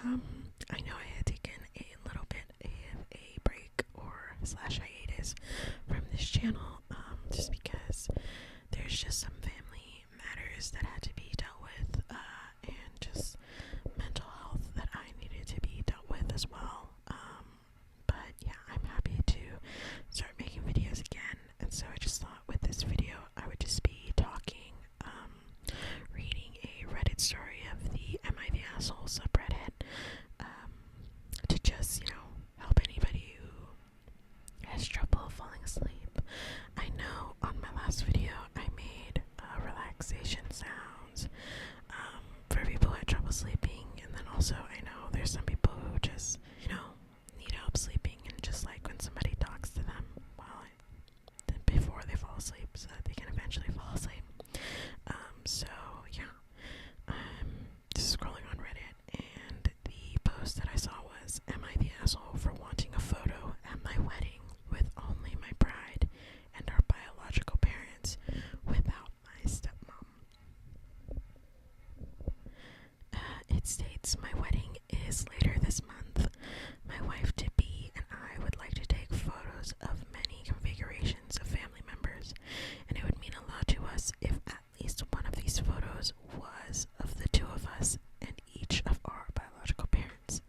I know I had taken a little bit of a break or slash hiatus from this channel, just because there's just some family matters that had to be dealt with, and just mental health that I needed to be dealt with as well. But yeah, I'm happy to start making videos again, and so I just thought with this video I would just be talking, reading a Reddit story of the Am I the Asshole subreddit, to just, help anybody who has trouble falling asleep. I know on my last video I made relaxation sounds for people who had trouble sleeping, and then also I know there's some people who just, need help sleeping and just like when somebody talks to them before they fall asleep so that they can eventually fall asleep. So yeah, I'm just scrolling on Reddit, and the post that I saw was, "Am I the asshole for wanting a photo at my wedding with only my bride and our biological parents without my stepmom?" It states, "My wedding is later this month. My wife-to-be and I would like to take photos of many configurations of family members, and it would mean a lot to us if at least one of these photos was of the two of us and each of our biological parents.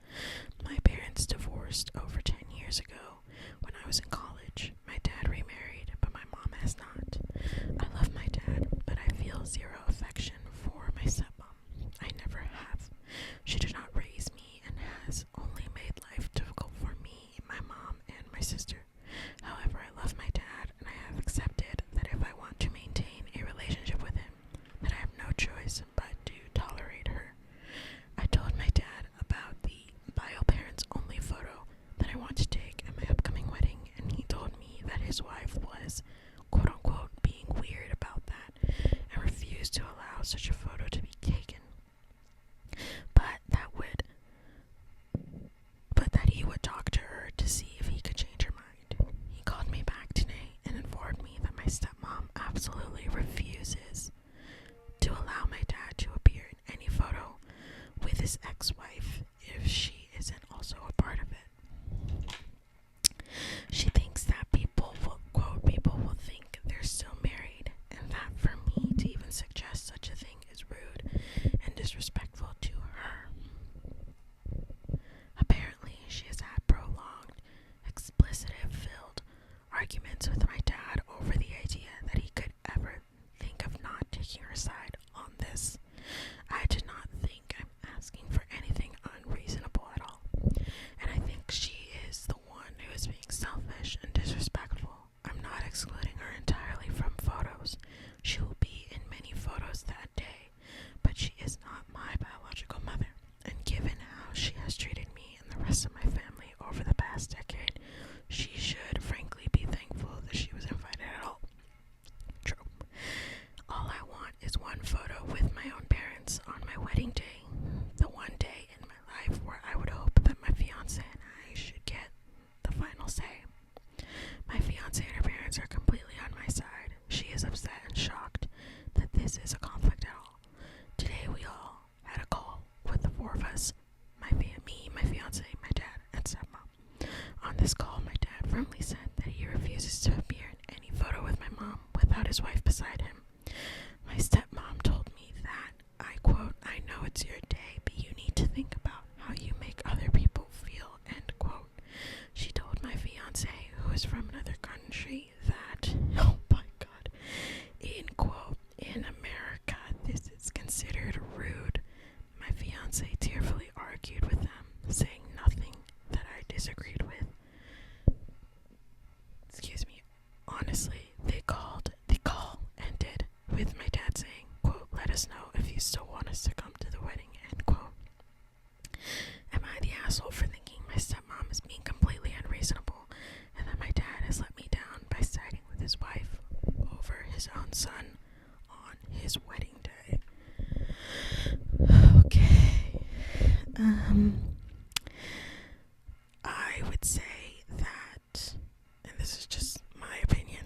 My parents divorced over 10 years ago when I was in college. My dad remarried, but my mom has not. I love my dad, but I feel zero affection for my stepmom. I never have. She did not raise me and has only made life difficult for me, my mom, and my sister. However, I love my dad, and I have accepted that if I want to maintain a relationship with him, that I have no choice but to tolerate her. I told my dad about the bio parents only photo that I want to take at my upcoming wedding, and he told me that his wife was, quote unquote, being weird about that and refused to allow such a photo to be taken. But that he would talk to her to see if he could change her mind. He called me back today and informed me that my stepmom absolutely refuses to allow my dad to appear in any photo with his ex-wife if she isn't also a part of it. She thinks that people will think they're still married, and that for me to even suggest such a thing is rude and disrespectful to her. Apparently, she has had prolonged, expletive-filled arguments with my dad over the idea that he could ever think of not taking her side on this. I do not think I'm asking for anything unreasonable at all, and I think she is the one who is being selfish and disrespectful. I'm not excluding her entirely from photos. She will be in many photos that day, but she is not my biological mother, and given how she has treated me and the rest of my family over the past decade, she should frankly be thankful that she was invited at all." True. "All I want is one photo with my own parents on my wedding day, the one day in my life where I would hope that my fiance and I should get the final say. My fiance and her parents are completely on my side. She is upset and shocked that this is a conflict at all. Today we all had a call with the four of us, me, my fiance, my dad, and stepmom. On this call, my dad firmly said that he refuses to appear in any photo with my mom without his wife beside him. My stepmom told me that, I quote, 'I know it's your day, but you need to think about how you make other people feel,' end quote. She told my fiance, who is from another country, that, oh my god, in quote, 'in America, this is considered rude.' My fiance tearfully argued with them, saying nothing that I disagreed with. Excuse me. Honestly, the call ended with my dad saying, quote, 'Let us know if you still want us to come to the wedding,' end quote. Am I the asshole for thinking my stepmom is being completely unreasonable, and that my dad has let me down by siding with his wife over his own son on his wedding day?" Okay. I would say that, and this is just my opinion,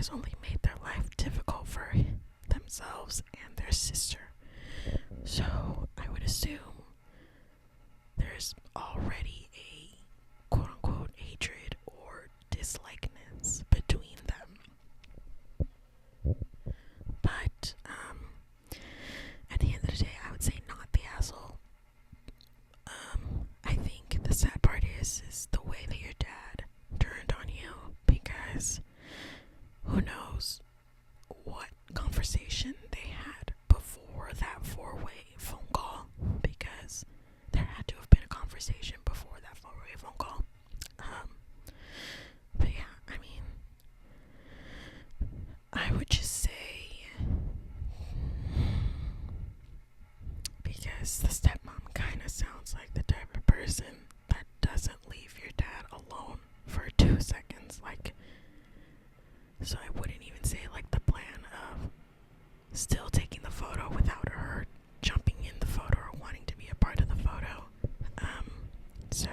has only made their life difficult for themselves and their sister. So I would assume there's already a quote-unquote hatred or dislikeness between them. But at the end of the day, I would say not the asshole. I think the sad part is the way that your dad turned on you, because who knows what conversation they had before that four-way phone call, because there had to have been a conversation before that four-way phone call. But yeah, I mean, I would just say, because the stepmom kind of sounds like the type of person that doesn't leave your dad alone for 2 seconds. Like, so I wouldn't even say like the plan of still taking the photo without her jumping in the photo or wanting to be a part of the photo. So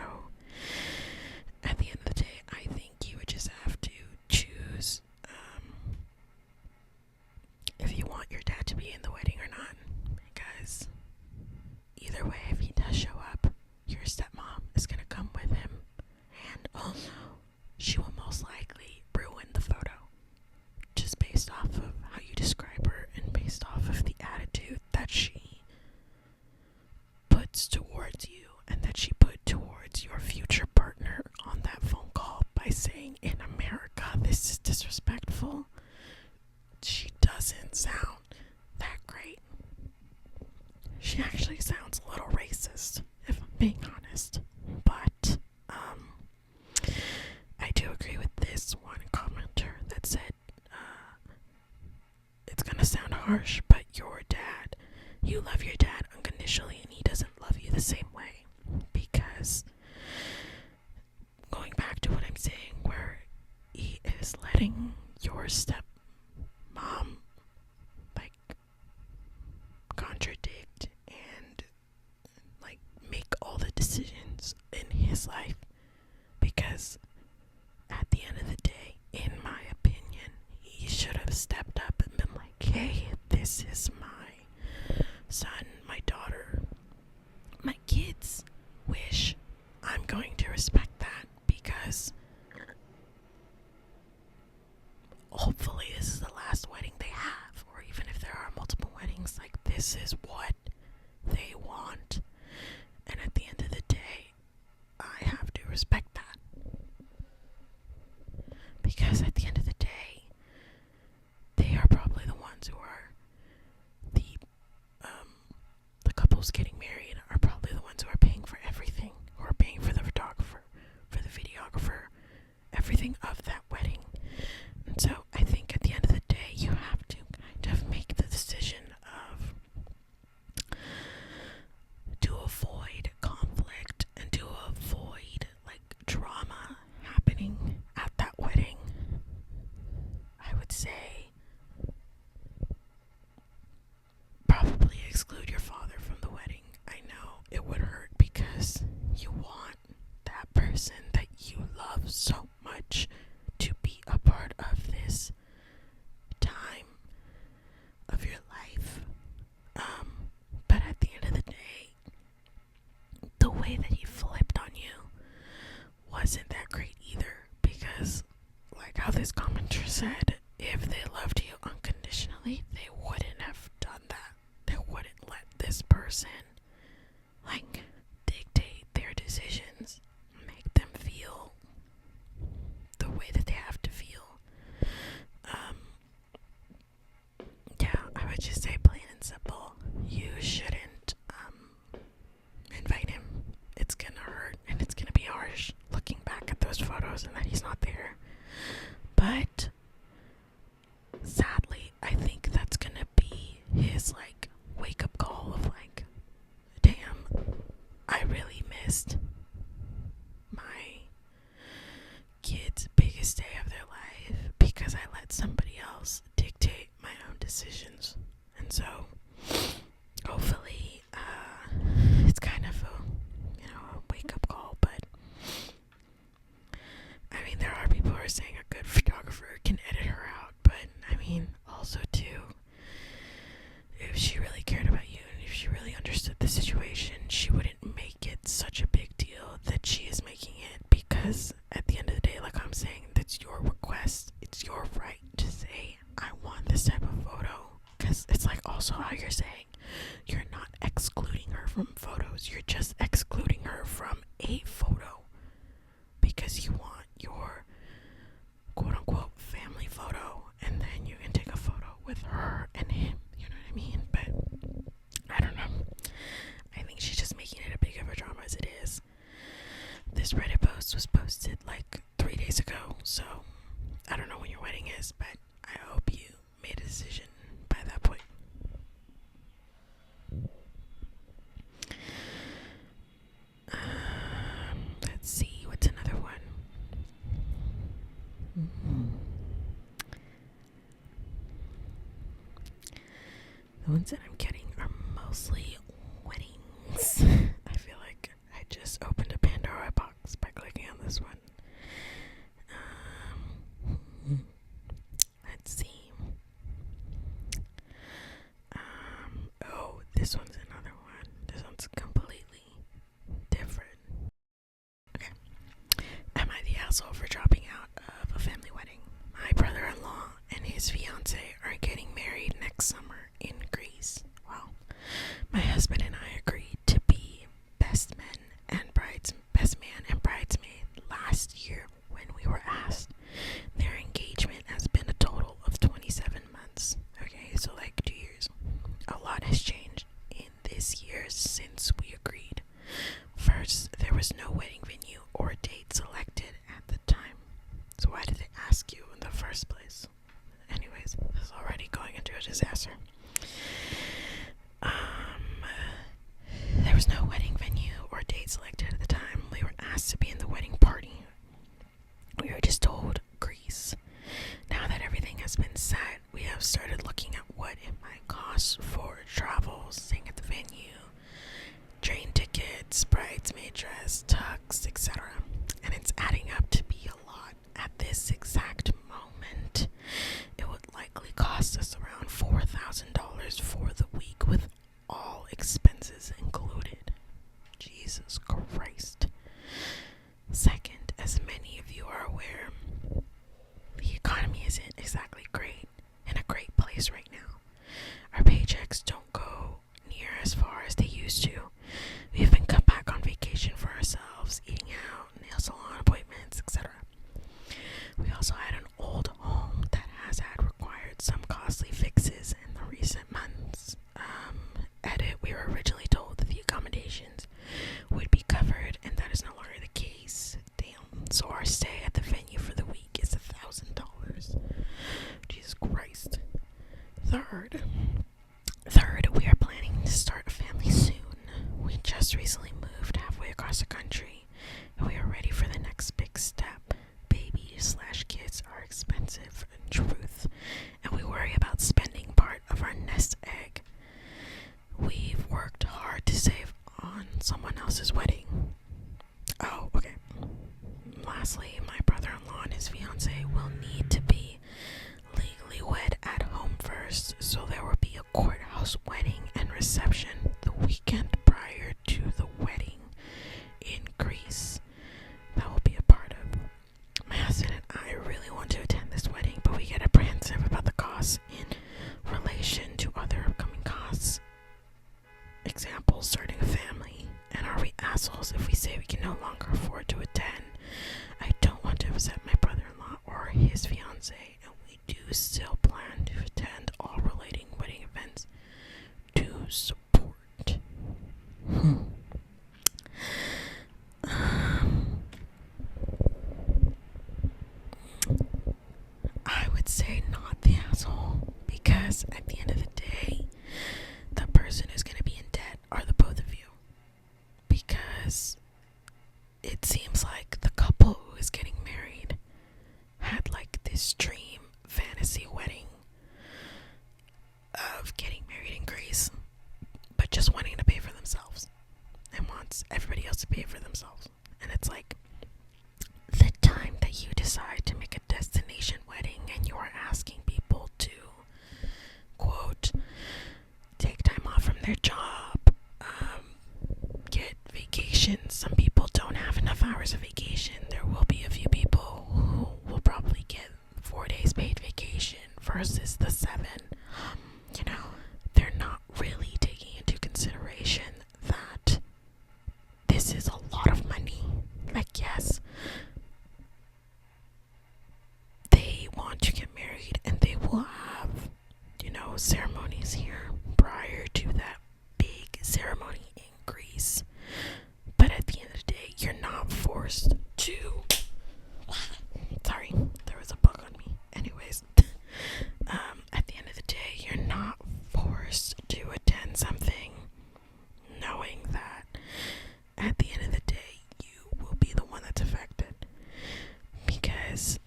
at the end of the day, I think you would just have to choose if you want your dad to be in the wedding or not, because either way, if he does show up, your stepmom is going to come with him, and also she will most likely ruin the photo just based off of how you describe her and based off of the attitude that she puts towards you and that she put towards your future partner on that phone call by saying, "In America, this is disrespectful." She doesn't sound that great. She actually sounds a little racist, if I'm being honest. But I do agree with this one commenter that said, it's gonna sound harsh, but your dad, you love your dad unconditionally and he doesn't love you the same way. Because going back to what I'm saying, where he is letting your stepmom like contradict and like make all the decisions in his life, because at the end of the day, in my opinion, he should have stepped up and been like, "Hey, this is my son, my daughter, my kids' wish. I'm going to respect that, because hopefully this is the last wedding they have, or even if there are multiple weddings, like this is what they want. And at the end of the day, I have to respect that, because at the end of the day, they are probably the ones who are the couples getting married are probably the ones who are paying for everything, who are paying for the photographer, for the videographer, everything of that wedding. And so I think at the end of the day, you have to kind of make the decision of, to avoid conflict and to avoid like drama happening at that wedding, I would say probably exclude your father from the wedding. I know it would hurt, because you want that person that you love so much to be a part of this time of your life. But at the end of the day, the way that he flipped on you wasn't that great either, because like how this commenter said, if they loved you unconditionally, they wouldn't have done that. They wouldn't let this person like dictate their decisions, make them feel the way that they have to feel. Yeah, I would just say plain and simple, you shouldn't invite him. It's gonna hurt and it's gonna be harsh looking back at those photos and that he's not there. But sadly, I think that's gonna be his like wake up call of like, damn, I really missed my kids' biggest day of their life because I let somebody else dictate my own decisions. And so hopefully it's kind of a wake up call. But I mean, there are people who are saying a good photographer can edit her out, with her and him, you know what I mean? But I don't know. I think she's just making it a big of a drama as it is. This Reddit post was posted like 3 days ago, so I don't know when your wedding is, but I hope you made a decision by that point. Let's see, what's another one? The ones that I'm getting are mostly weddings. I feel like I just opened a Pandora box by clicking on this one. Let's see. Oh, this one's another one. This one's completely different. Okay. Am I the asshole for dropping out of a family wedding? My brother-in-law and his fiance are getting married next summer in Greece. Well, my husband and I agreed to be best man and bridesmaid last year when we were asked. Their engagement has been a total of 27 months. Okay, so like 2 years. A lot has changed in this year since we agreed. First, there was no wedding venue or date selected at the time. So why did they ask you in the first place? Anyways, this is already going into a disaster. There was no wedding venue or date selected at the time. We were asked to be in the wedding party. We were just told Greece. Now that everything has been set, we have started looking at what it might cost for travel, staying at the venue, train tickets, bridesmaid dress, tux, etc. And it's adding up to be a lot. At this exact moment, it would likely cost us around $4,000 for the week with all expenses included. Jesus Christ. Second, as many of you are aware, the economy isn't exactly great, in a great place right now. Our paychecks don't go near as far as they used to. We have been cut back on vacation for ourselves, eating out, nail salon appointments, etc. We also had an old home that has had required some costly fixes in the recent months. Edit, we were originally told that the accommodations would be covered, and that is no longer the case. Damn. So our stay at the venue for the week is $1,000. Jesus Christ. Third, we are planning to start a family soon. We just recently moved halfway across the country, and we are ready for the next big step. Babies/kids are expensive, in truth, and we worry about spending part of our nest egg. We've worked hard to save on someone else's wedding. Oh, okay. Lastly, my brother-in-law and his fiance will need to be legally wed at home first, so there will be a courthouse wedding and reception the weekend prior to the wedding in Greece. That will be a part of. My husband and I really want to attend this wedding, but we get apprehensive about the costs in relation to other upcoming costs. Example, starting a family. And are we assholes if we say we can no longer afford to attend? I don't want to upset my brother-in-law or his fiance, and we do still plan to attend all relating wedding events to support. I would say not the asshole, because at the end of the day, the person who's going to be in debt are the both of you. Because it seems like the couple who is getting married had like this dream fantasy wedding of getting married in Greece, but just wanting to pay for themselves and wants everybody else to pay for themselves. And it's like, the time that you decide to make a destination wedding and you're asking people to, quote, take time off from their job, get vacation. Some people don't have enough hours of vacation. There will be a few people who will probably get 4 days paid vacation versus the 7. They're not really taking into consideration that this is a lot of money. Like, yes, they want to get married and they will have, ceremonies here prior to that big ceremony in Greece. But at the end of the day, you're not forced to. Sorry, there was a bug on me. Anyways, at the end of the day, you're not forced to attend something knowing that at the end of the day, you will be the one that's affected. Because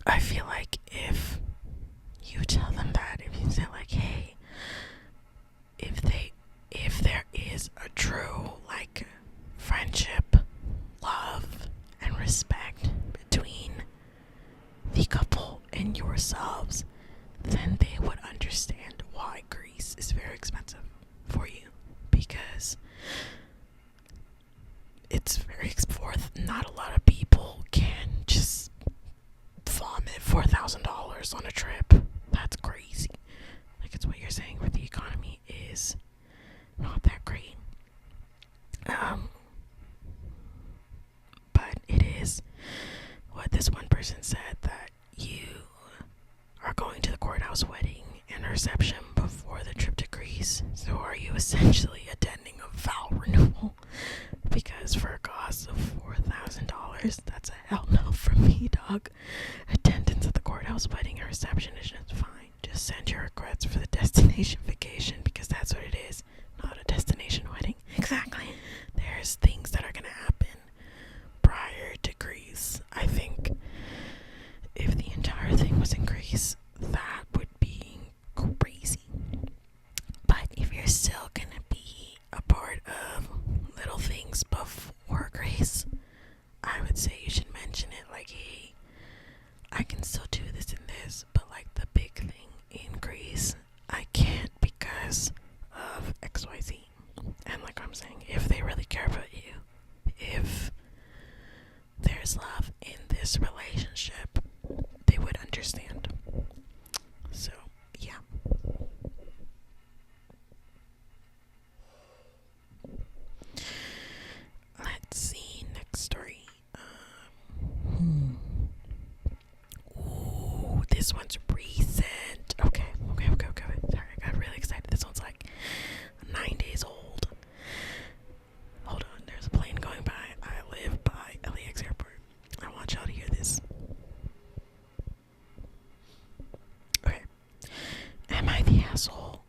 I feel like if you tell them that, if you say like, hey, if there is a true like friendship, love, and respect between the couple and yourselves, then they would understand why Greece is very expensive for you, because it's very expensive. Not a lot of people can just vomit $4,000 on a trip. That's crazy. Like, it's what you're saying, where the economy is not that great. But it is what this one person said, that you are going to the courthouse wedding and reception before the trip to Greece. So are you essentially attending a vow renewal? Because for a cost of $4,000, that's a hell no from me, dog. Attendance at the courthouse wedding and reception is just fine. Just send your regrets for the destination vacation, because that's what it is, not a destination wedding. Exactly. There's things that are going to happen prior to Greece. I think if the entire thing was in Greece, that would be crazy. But if you're still going to be a part of little things before Greece, I would say you should mention it, like, hey, I can still do this and this, but like the big thing in Greece, I can't because of XYZ. And like I'm saying, if they really care about you, if there's love in this relationship, they would understand. So, yeah. Let's see, next story. Ooh, this one's recent. Okay. Sorry, I got really excited. This one's like 9 days old. Hold on, there's a plane going by. I live by LAX airport. I want y'all to hear this. Okay. Am I the asshole?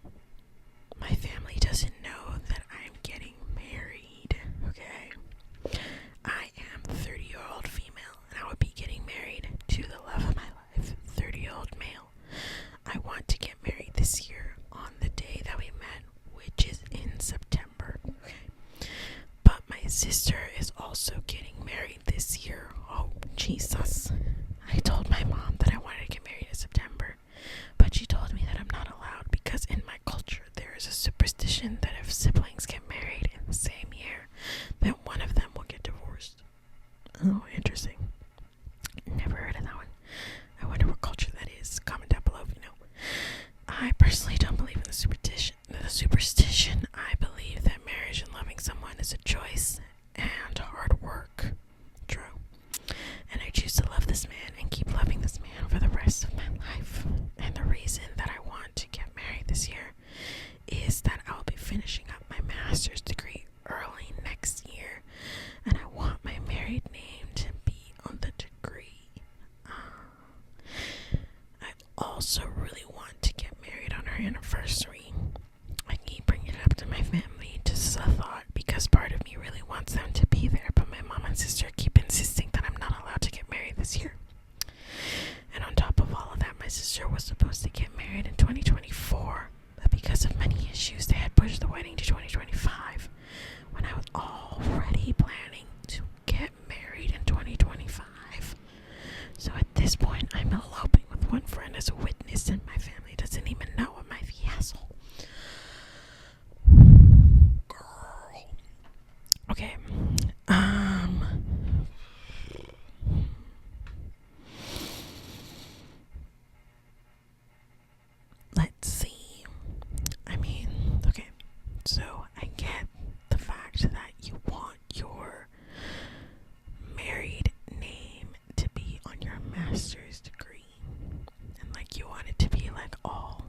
My family doesn't know that I'm getting married. Okay. I am 30-year-old female, and I would be getting married to the love of my life, 30-year-old male. I want to get married this year on the day that we met, which is in September. Okay. But my sister is also getting married this year. Oh, Jesus. I told my mom that I wanted to get married in September, but she told me that I'm not allowed because in my culture there is a superstition that if siblings get married in the same year, then one of them will get divorced. Oh, interesting. Never heard of that one. I wonder what culture that is. Comment down below if you know. I personally don't believe in the superstition. I believe that marriage and loving someone is a choice and hard work. True. And I choose to love this man and keep loving this man for the rest of my life. And the reason that I want to get married this year is that I'll be finishing up my master's degree early next year, and I want my married name to be on the degree. I also really want to get married on our anniversary. I keep bringing it up to my family just as a thought, because part of me really wants them to be there, but my mom and sister keep insisting that I'm not allowed to get married this year. And on top of all of that, my sister was supposed to get married in 2024, but because of many issues, they had pushed the wedding to 2025, when I was already planning to get married in 2025. So at this point, I'm eloping with one friend as a witness, and my family doesn't even know. Am I the asshole? Girl. Okay. Let's see. I mean, okay. So I get the fact that you want your married name to be on your master's degree, and like you want it to be like all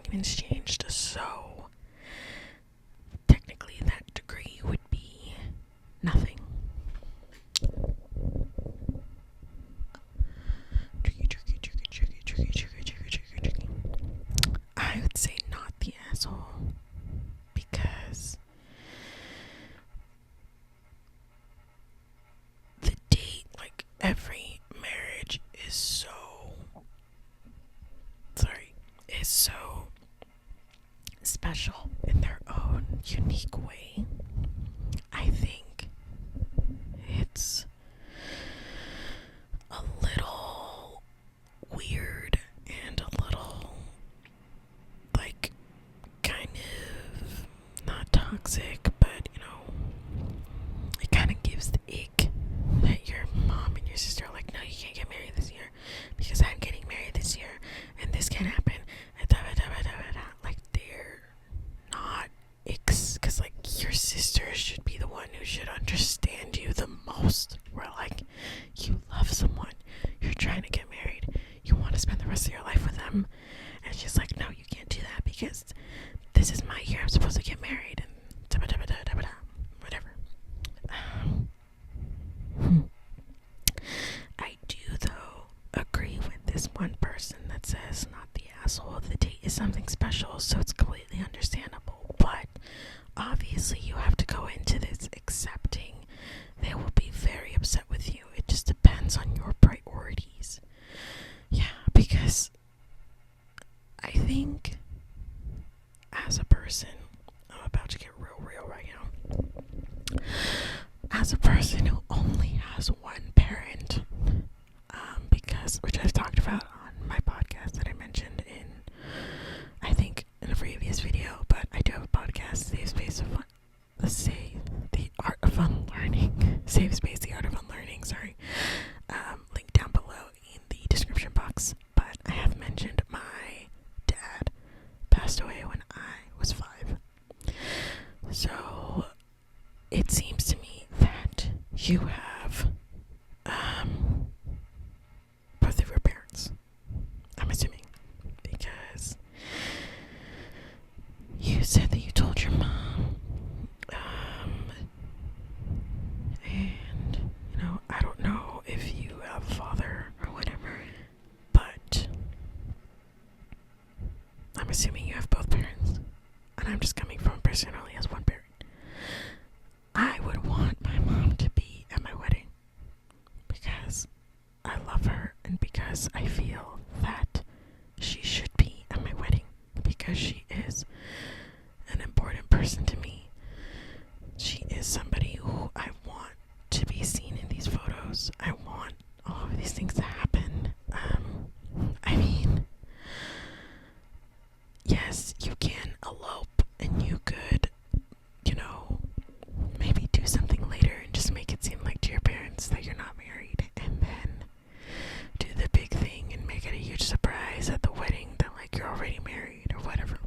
documents changed, so technically that degree would be nothing. Tricky. I would say not the asshole, because the date, like every marriage is so special in their own unique way. I think it's a little weird and a little, like, kind of not toxic, but it kind of gives the ick that your mom and your sister are like, no, you can't get married this year because I'm getting married this year and this can't happen. Like, they're not because, like, your sister should be the one who should understand you the most. Where, like, you love someone, you're trying to get married, you want to spend the rest of your life with them, and she's like, no, you can't do that because this is my year, I'm supposed to get married, and whatever. I do, though, agree with this one person that says not the asshole. The date is something special, so it's completely understandable, but obviously you have to go into this accepting they will be very upset with you. It just depends on your priorities. Yeah, because I think as a person, I'm about to get real right now. As a person who only has one parent, because, which I've talked about on my podcast that I mentioned I think in a previous video, but I do have a podcast, Safe Space of Fun, the Art of Unlearning, Safe Space, the Art of Unlearning, sorry, link down below in the description box. But I have mentioned my dad passed away when I was 5, so it seems to me that you have both of your parents, I'm assuming, because you said that you told your mom, and I don't know if you have a father or whatever, but I'm assuming you have both parents, and I'm just coming from a person who only has one parent. I would want my mom to be at my wedding because I love her and because I feel that she should be at my wedding because she is an important person to me. She is somebody who I want to be seen in these photos. I want all of these things to happen. I mean, yes, you can elope and you could, maybe do something later and just make it seem like to your parents that you're not married, and then do the big thing and make it a huge surprise at the wedding that, like, you're already married or whatever.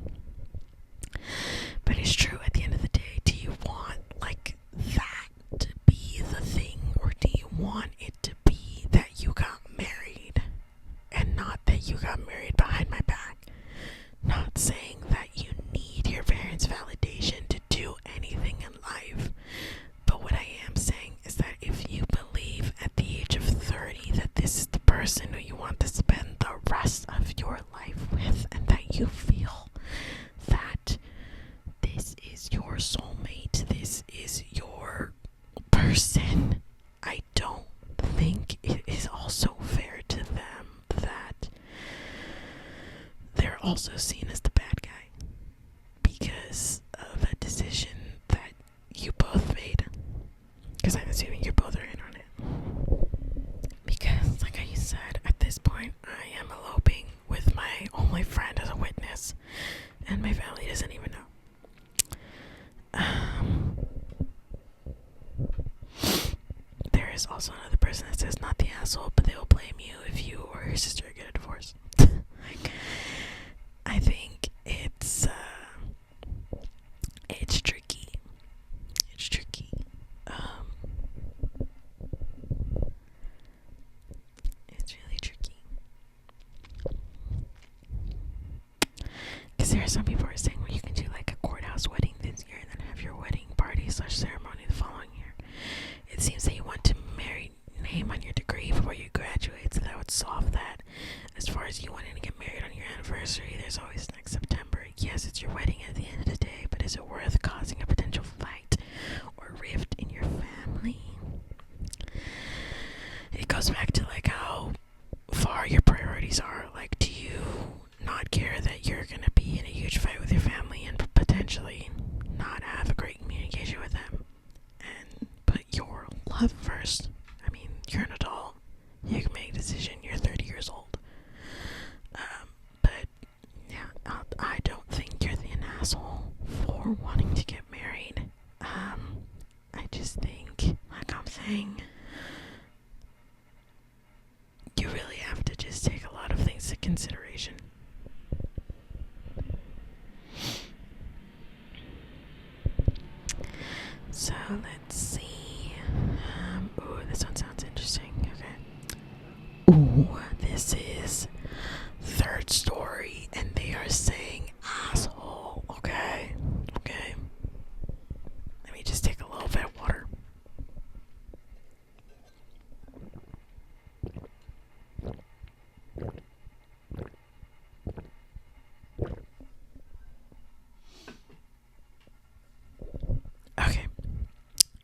But it's true, at the end of the day, do you want, like, that to be the thing, or do you want it to be that you got married and not that you got married behind my back? Not saying that you need your parents' validation to do anything in life, but what I am saying is that if you believe at the age of 30 that this is the person who you want to spend the rest of your life with, and that you feel that this is your soulmate, this is your person, I don't think it is also fair to them that they're also seen as the bad guy because of a decision that you both made. Because I'm assuming you both are in on it. Because, like I said, at this point, I am eloping with my only friend as a witness, and my family doesn't even know. There is also another person that says not the asshole, but they will blame you if you or your sister get a divorce. I think it's tricky. It's tricky. It's really tricky. Because some people are saying, well, you can do like a courthouse wedding this year and then have your wedding party / ceremony the following year. It seems that you want to marry name on your degree before you graduate, so that would solve that. As far as you wanting to get married on your anniversary, there's always next September. Yes, it's your wedding at the end of the day, but is it worth causing a potential fight or rift in your family? It goes back to like how far your priorities are. Like, do you not care that you're gonna be in a huge fight with your family and potentially not have a great communication with them, and put your love first? I mean, you're an adult. You can make a decision. You're 30 years old. But yeah, I don't think you're an asshole for wanting to get married. I just think, like I'm saying, you really have to just take a lot of things into consideration. So let's see. Ooh, this one sounds interesting. Okay. Ooh, this is Third Story, and they are saying asshole. Okay. Okay. Let me just take a little bit of water. Okay.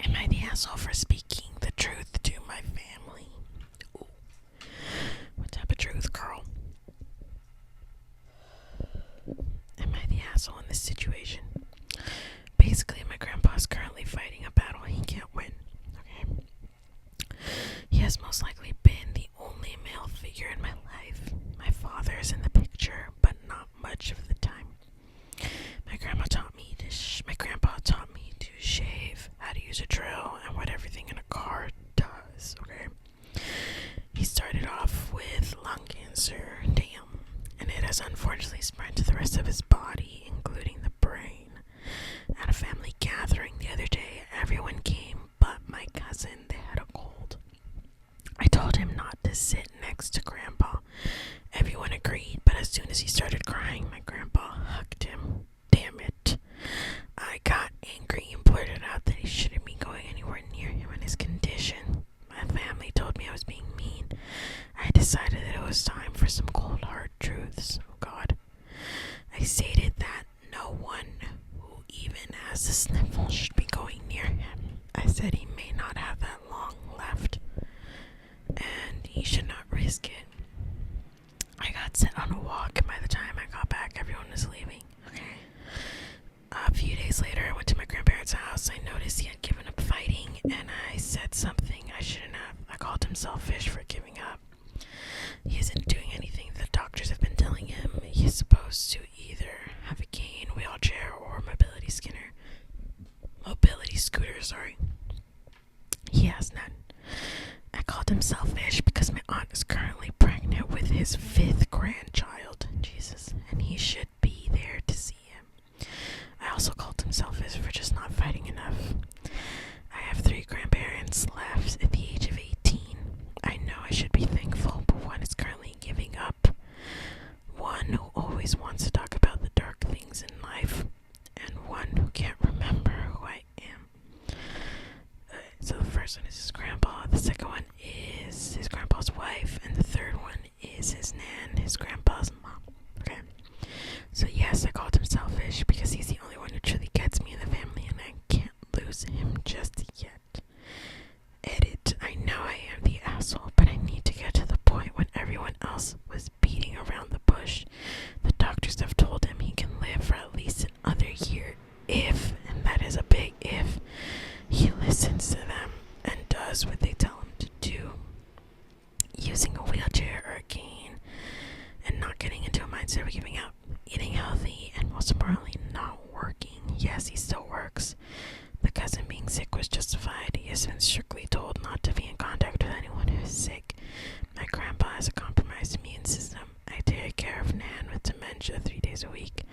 Am I the asshole for speaking the truth to my family? Ooh. What type of truth, girl? Am I the asshole in this situation? Basically, my grandpa's currently fighting a battle he can't win. Okay. He has most likely been the only male figure in my life. My father is in the picture, but not much of the time. My grandpa taught me to shave, how to use a drill, and what everything in a car does. Okay. He started off with lung cancer, damn, and it has unfortunately spread to the rest of his body, including the brain. At a family gathering the other day, everyone came but my cousin. They had a cold. I told him not to sit next to Grandpa. Everyone agreed, but as soon as he started crying, my grandpa hugged him. Damn it. I got angry and blurted out that he shouldn't be going anywhere near him in his condition. My family told me I was being mean. I decided that it was time for some cold hard truths. Oh God. I stated that no one who even has the sniffles should be going near him. I said he may not have that long left, and he should not risk it. I got set on a walk, and by the time I got back, everyone was leaving. Okay. A few days later, I went to my grandparents' house. I noticed he had given up fighting, and I said something I shouldn't have. I called him selfish for giving up. He isn't doing anything the doctors have been telling him. He's supposed to either have a cane, wheelchair, or mobility scooter, sorry. He has none. I called him selfish because my aunt is currently pregnant with his 5th grandchild. Jesus. And he should be there to see him. I also called him selfish for just not fighting enough. I have 3 grandparents left at the age of 18. I know I should be thankful, but one is currently giving up. One who always wants to talk about the dark things in life, and one who can't remember who I am. So the first one is his grandpa, the second one is his grandpa's wife, and the third one is his nan, his grandpa's mom. Okay. So yes, I called him selfish because he's the only one who truly gets me in the family, and I can't lose him just yet. Edit. I know I am the asshole, but I need to get to the point when everyone else was beating around the bush. The doctors have told him he can live for at least another year if, and that is a big if, he listens to them and does what they tell him to do. Using a wheelchair or a cane and not getting into a mindset of giving up. Eating healthy and most importantly not working. Yes, he still works. The cousin being sick was justified. He has been strictly told not to be in contact with anyone who is sick. My grandpa has a compromised immune system. I take care of Nan with dementia 3 days a week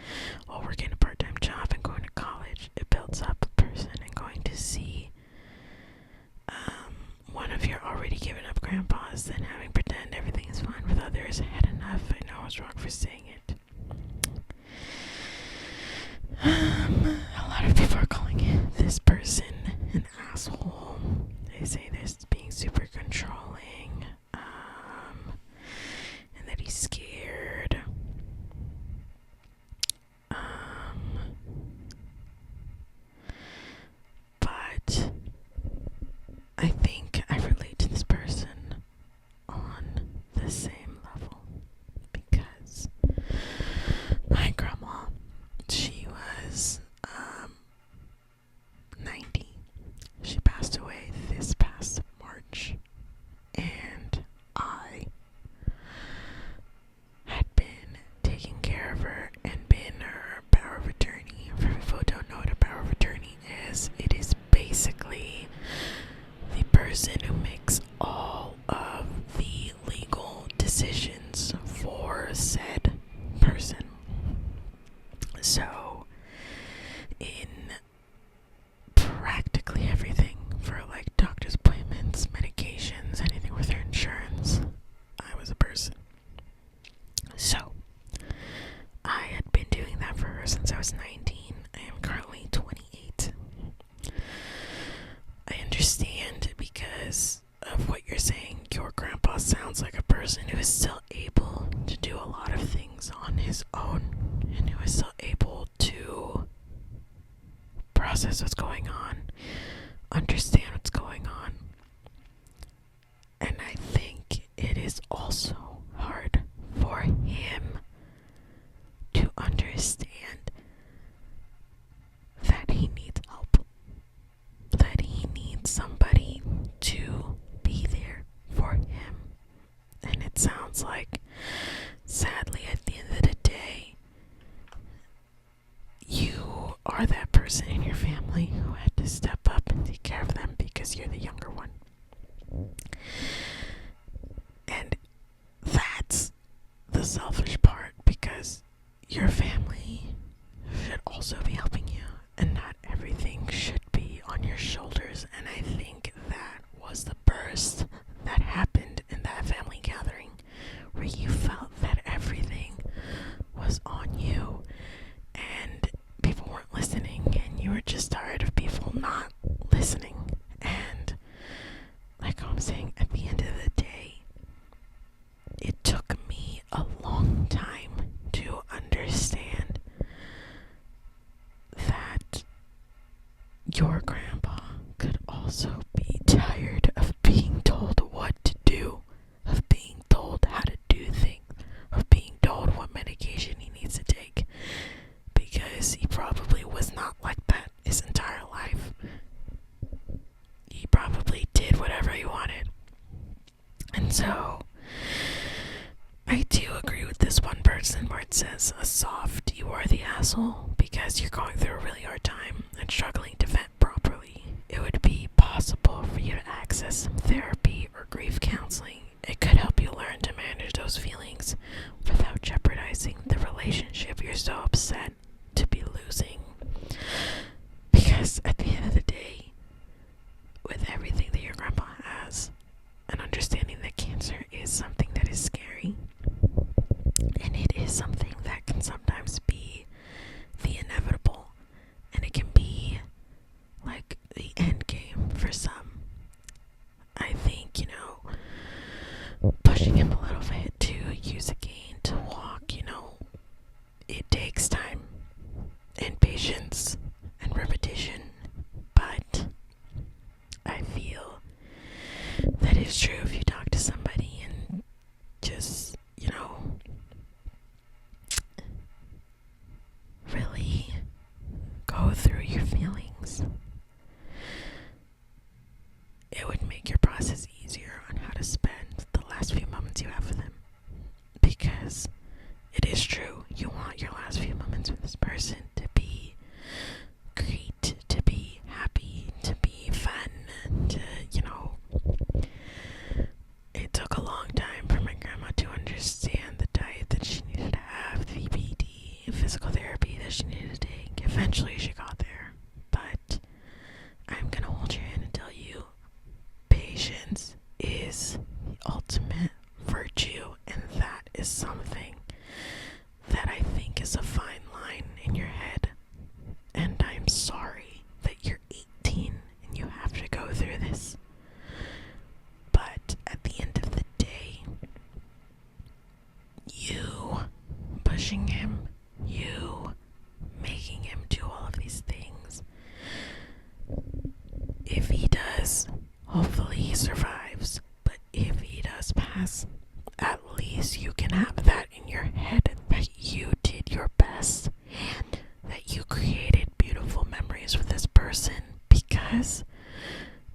while working a part-time job and going to college. It builds up a person, and going to see one of your already given up grandpas, then having pretend everything is fine with others. I had enough. I know I was wrong for saying it. asshole. They say there's being super controlling, and that he's scared. But I think I relate to this person on the same level because my grandma, she was 90. She passed away this past March, and I had been taking care of her and been her power of attorney. For people who don't know what a power of attorney is, it is basically the person who makes all of the legal decisions for said person. So, in practically everything, for like doctor's appointments, medications, anything with her insurance, I was a person. So, I had been doing that for her since I was 19. I am currently 28. I understand because of what you're saying. Your grandpa sounds like a person who is still able to do a lot of things on his own and who is still able to process what's going on, understand what's going on. And I think it is also hard for him to understand that he needs help, that he needs somebody to be there for him. And it sounds like, sadly, at the end of the day, you are that person in your family who had to step up and take care of them because you're the younger one. And that's the selfish part, because your family should also be helping you, and not everything should be on your shoulders. And I think that was the burst that happened in that family gathering, where you felt that everything was on you and people weren't listening, and you were just tired of people not listening. And like I'm saying, at the end of the day, it took me a long time to understand that your grandpa could also be tired of being told what to do, of being told how to do things, of being told what medication he needs to take, because he probably was not like that his entire life. He probably did whatever he wanted. And so I do agree with this one person where it says, a soft, you are the asshole because you're going through a really hard time and struggling to vent properly. It would be possible for you to access some therapy or grief counseling. It could help you learn to manage those feelings without jeopardizing the relationship you're so upset to be losing. Because at the end of the day, with everything that your grandpa has, and understanding that cancer is something that is scary, and it is something that can sometimes be the inevitable, and it can be like the end game for some. I think, pushing him a little bit to use a cane to walk, it takes time and patience and repetition, but I feel that is true if you talk to somebody and just, really go through your feelings. It would make your process easier on how to spend the last few moments you have with him. Because it is true, you want your last few moments with this person to be great, to be happy, to be fun, to, it took a long time for my grandma to understand the diet that she needed to have, the BD, physical therapy that she needed to take. Eventually she got there, but I'm gonna hold your hand and tell you, patience is the ultimate virtue, and that is something that I think is a fine line in your head through this. But at the end of the day, you pushing him, you making him do all of these things, if he does, hopefully he survives. But if he does pass, at least you can have that in your head that you did your best and that you created beautiful memories with this person because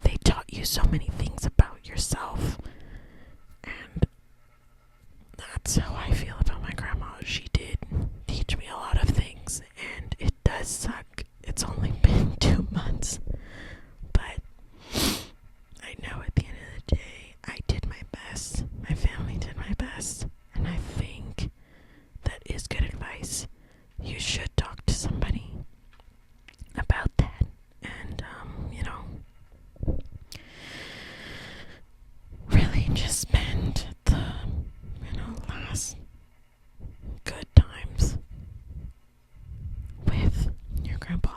they taught you so many things about yourself. And that's how I feel about my grandma. She did teach me a lot of things, and it does suck. It's only been 2 months, but I know at the end of the day, I did my best. My family did my best, and I think that is good advice. You should talk to somebody about that, and really just spend the last good times with your grandpa.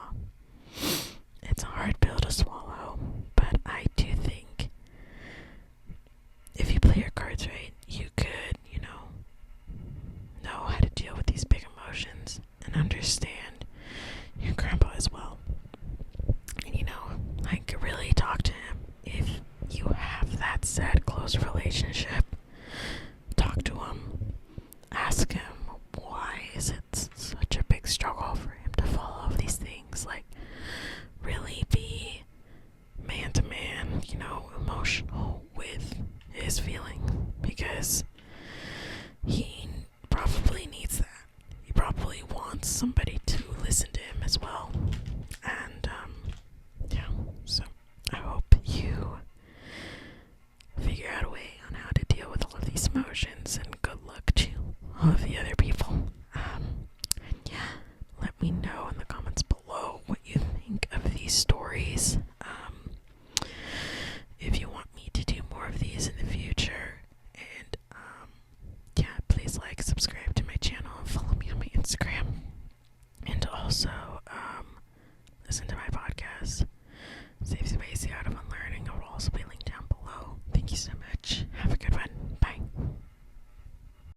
It's a hard pill to swallow, but I do think if you play your cards right, you could, know how to deal with these big emotions and understand your grandpa as well. And I could really talk to him if you have that sad, close relation